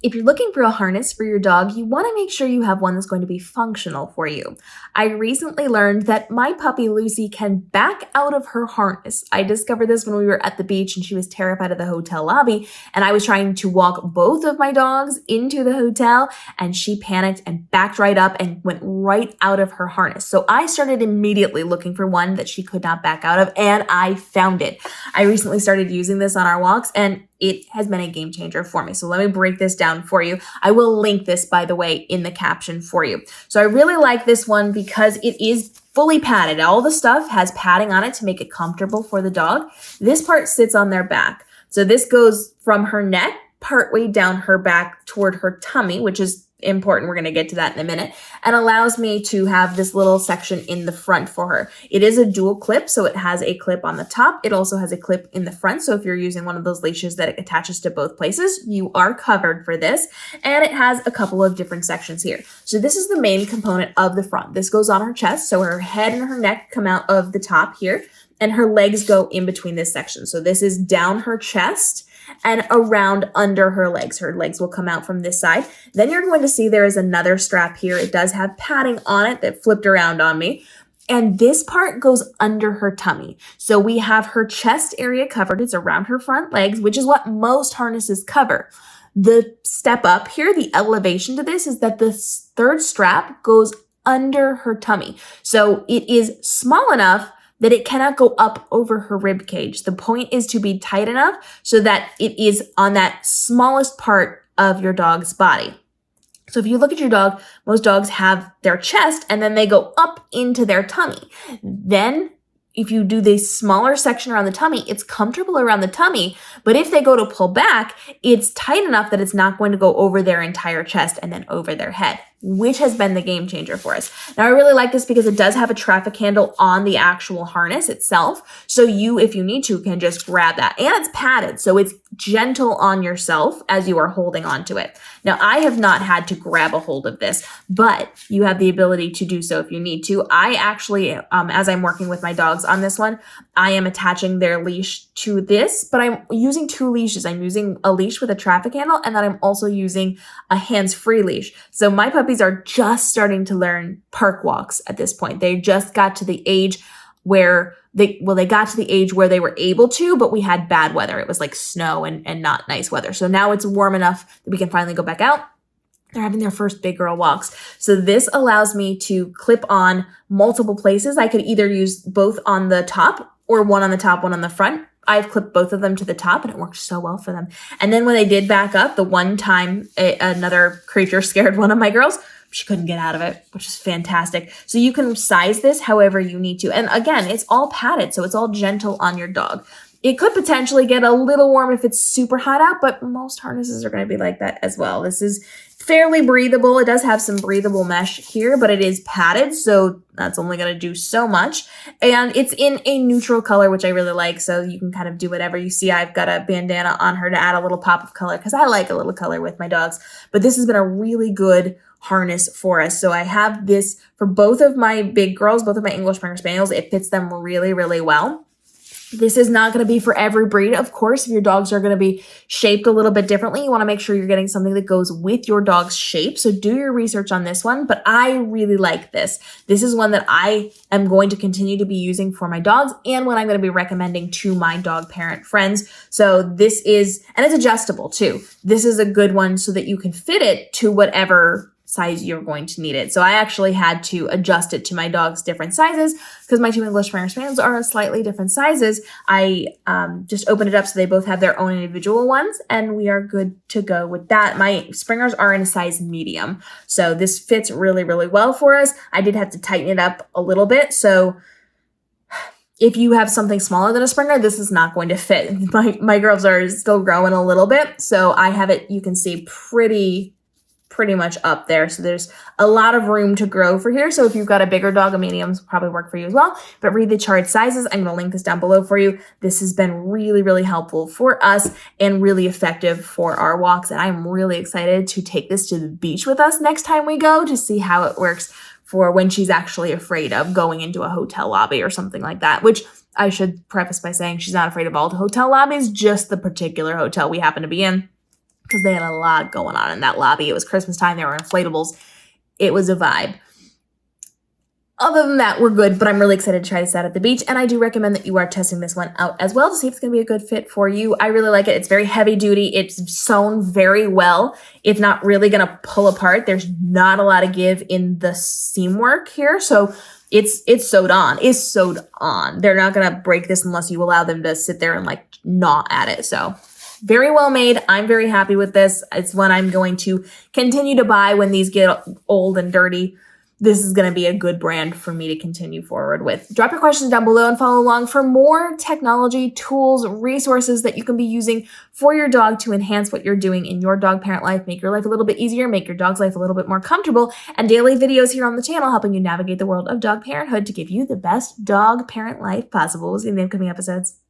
If you're looking for a harness for your dog, you want to make sure you have one that's going to be functional for you. I recently learned that my puppy Lucy can back out of her harness. I discovered this when we were at the beach and she was terrified of the hotel lobby, and I was trying to walk both of my dogs into the hotel, and she panicked and backed right up and went right out of her harness. So I started immediately looking for one that she could not back out of, and I found it. I recently started using this on our walks, and it has been a game changer for me. So let me break this down for you. I will link this, by the way, in the caption for you. So I really like this one because it is fully padded. All the stuff has padding on it to make it comfortable for the dog. This part sits on their back. So this goes from her neck partway down her back toward her tummy, which is important. We're going to get to that in a minute, and allows me to have this little section in the front for her. It is a dual clip, so it has a clip on the top. It also has a clip in the front, so if you're using one of those leashes that it attaches to both places, you are covered for this. And it has a couple of different sections here. So this is the main component of the front. This goes on her chest, so her head and her neck come out of the top here, and her legs go in between this section. So this is down her chest and around under her legs. Her legs will come out from this side. Then you're going to see there is another strap here. It does have padding on it that flipped around on me. And this part goes under her tummy. So we have her chest area covered. It's around her front legs, which is what most harnesses cover. The step up here, the elevation to this, is that the third strap goes under her tummy. So it is small enough that it cannot go up over her rib cage. The point is to be tight enough so that it is on that smallest part of your dog's body. So if you look at your dog, most dogs have their chest and then they go up into their tummy. Then if you do the smaller section around the tummy, it's comfortable around the tummy, but if they go to pull back, it's tight enough that it's not going to go over their entire chest and then over their head, which has been the game changer for us. Now, I really like this because it does have a traffic handle on the actual harness itself. So you, if you need to, can just grab that. And it's padded, so it's gentle on yourself as you are holding onto it. Now, I have not had to grab a hold of this, but you have the ability to do so if you need to. I actually, as I'm working with my dogs on this one, I am attaching their leash to this, but I'm using two leashes. I'm using a leash with a traffic handle, and then I'm also using a hands-free leash. So my puppies are just starting to learn park walks at this point. They just got to the age where they got to the age where they were able to, but we had bad weather. It was like snow and not nice weather. So now it's warm enough that we can finally go back out. They're having their first big girl walks. So this allows me to clip on multiple places. I could either use both on the top or one on the top, one on the front. I've clipped both of them to the top and it worked so well for them. And then when they did back up, the one time another creature scared one of my girls, she couldn't get out of it, which is fantastic. So you can size this however you need to. And again, it's all padded, so it's all gentle on your dog. It could potentially get a little warm if it's super hot out, but most harnesses are going to be like that as well. This is fairly breathable. It does have some breathable mesh here, but it is padded, so that's only going to do so much. And it's in a neutral color, which I really like, so you can kind of do whatever. You see I've got a bandana on her to add a little pop of color because I like a little color with my dogs. But this has been a really good harness for us. So I have this for both of my big girls, both of my English Springer Spaniels. It fits them really, really well. This is not going to be for every breed. Of course, if your dogs are going to be shaped a little bit differently, you want to make sure you're getting something that goes with your dog's shape. So do your research on this one, but I really like this. This is one that I am going to continue to be using for my dogs and what I'm going to be recommending to my dog parent friends. So this is, and it's adjustable too. This is a good one so that you can fit it to whatever size you're going to need it. So I actually had to adjust it to my dog's different sizes because my two English Springer Spaniels are slightly different sizes. I just opened it up so they both have their own individual ones, and we are good to go with that. My Springers are in a size medium, so this fits really, really well for us. I did have to tighten it up a little bit, so if you have something smaller than a Springer, this is not going to fit. My girls are still growing a little bit, so I have it, you can see, pretty much up there. So there's a lot of room to grow for here. So if you've got a bigger dog, a mediums will probably work for you as well. But read the chart sizes. I'm going to link this down below for you. This has been really, really helpful for us and really effective for our walks. And I'm really excited to take this to the beach with us next time we go to see how it works for when she's actually afraid of going into a hotel lobby or something like that, which I should preface by saying she's not afraid of all the hotel lobbies, just the particular hotel we happen to be in. because they had a lot going on in that lobby. It was Christmas time. There were inflatables. It was a vibe. Other than that, we're good, but I'm really excited to try this out at the beach, and I do recommend that you are testing this one out as well to see if it's going to be a good fit for you. I really like it. It's very heavy duty. It's sewn very well. It's not really going to pull apart. There's not a lot of give in the seam work here, so it's sewed on. It's sewed on. They're not going to break this unless you allow them to sit there and like gnaw at it, so very well made. I'm very happy with this. It's one I'm going to continue to buy when these get old and dirty. This is going to be a good brand for me to continue forward with. Drop your questions down below and follow along for more technology, tools, resources that you can be using for your dog to enhance what you're doing in your dog parent life, make your life a little bit easier, make your dog's life a little bit more comfortable, and daily videos here on the channel helping you navigate the world of dog parenthood to give you the best dog parent life possible. We'll see you in the upcoming episodes.